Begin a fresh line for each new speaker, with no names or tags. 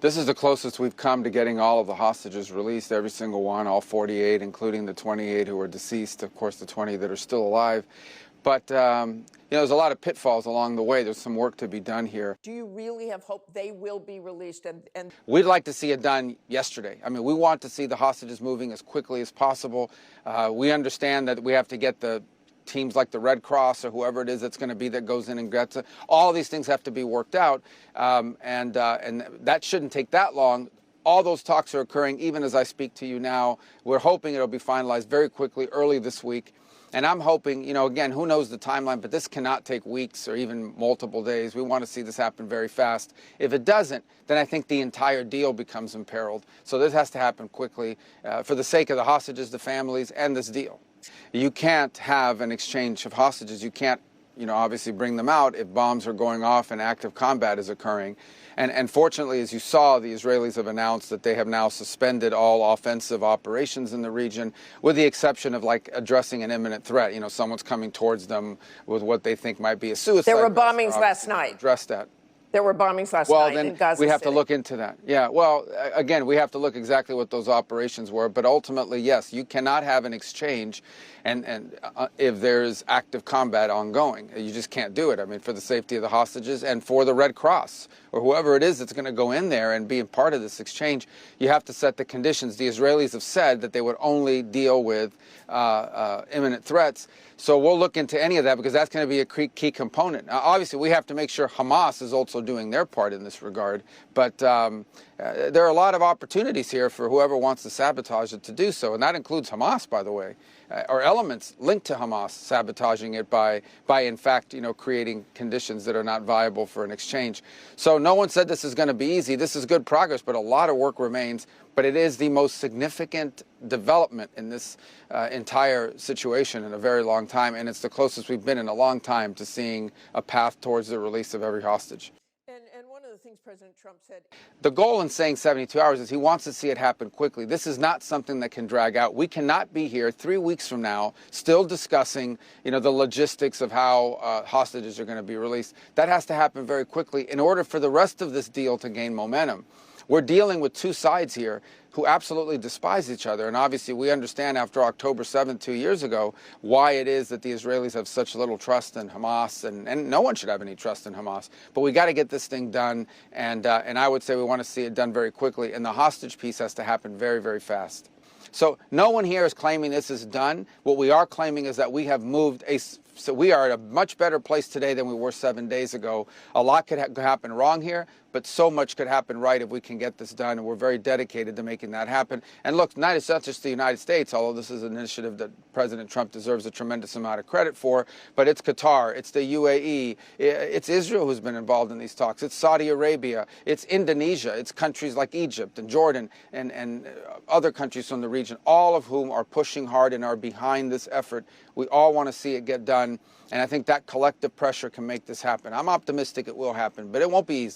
This is the closest we've come to getting all of the hostages released, every single one, all 48, including the 28 who are deceased, of course, the 20 that are still alive. But, there's a lot of pitfalls along the way. There's some work to be done here.
Do you really have hope they will be released? And
we'd like to see it done yesterday. I mean, we want to see the hostages moving as quickly as possible. We understand that we have to get the teams like the Red Cross or whoever it is that's going to be that goes in and gets it. All these things have to be worked out, and that shouldn't take that long. All those talks are occurring even as I speak to you now. We're hoping it'll be finalized very quickly, early this week. And I'm hoping, again, who knows the timeline, but this cannot take weeks or even multiple days. We want to see this happen very fast. If it doesn't, then I think the entire deal becomes imperiled. So this has to happen quickly for the sake of the hostages, the families, and this deal. You can't have an exchange of hostages. You can't, obviously bring them out if bombs are going off and active combat is occurring. And fortunately, as you saw, the Israelis have announced that they have now suspended all offensive operations in the region, with the exception of, like, addressing an imminent threat. Someone's coming towards them with what they think might be a suicide.
There were bombings last night.
Address that.
There were bombings last night in Gaza
Well, then we have
City.
to look into that. Yeah, well, again, we have to look exactly what those operations were. But ultimately, yes, you cannot have an exchange and if there's active combat ongoing. You just can't do it. I mean, for the safety of the hostages and for the Red Cross or whoever it is that's going to go in there and be a part of this exchange, you have to set the conditions. The Israelis have said that they would only deal with imminent threats. So we'll look into any of that because that's going to be a key component. Now, obviously, we have to make sure Hamas is also doing their part in this regard. But there are a lot of opportunities here for whoever wants to sabotage it to do so. And that includes Hamas, by the way, or elements linked to Hamas sabotaging it by in fact, creating conditions that are not viable for an exchange. So no one said this is going to be easy. This is good progress, but a lot of work remains. But it is the most significant development in this entire situation in a very long time. And it's the closest we've been in a long time to seeing a path towards the release of every hostage.
And one of the things President Trump said...
The goal in saying 72 hours is he wants to see it happen quickly. This is not something that can drag out. We cannot be here 3 weeks from now still discussing, the logistics of how hostages are going to be released. That has to happen very quickly in order for the rest of this deal to gain momentum. We're dealing with two sides here who absolutely despise each other. And obviously we understand after October 7th, 2 years ago, why it is that the Israelis have such little trust in Hamas, and no one should have any trust in Hamas. But we got to get this thing done, and I would say we want to see it done very quickly, and the hostage piece has to happen very, very fast. So no one here is claiming this is done. What we are claiming is that we have moved so we are at a much better place today than we were 7 days ago. A lot could happen wrong here, but so much could happen right if we can get this done, and we're very dedicated to making that happen. And look, it's not just the United States, although this is an initiative that President Trump deserves a tremendous amount of credit for, but it's Qatar, it's the UAE, it's Israel who's been involved in these talks, it's Saudi Arabia, it's Indonesia, it's countries like Egypt and Jordan and other countries from the region, all of whom are pushing hard and are behind this effort. We all want to see it get done, and I think that collective pressure can make this happen. I'm optimistic it will happen, but it won't be easy.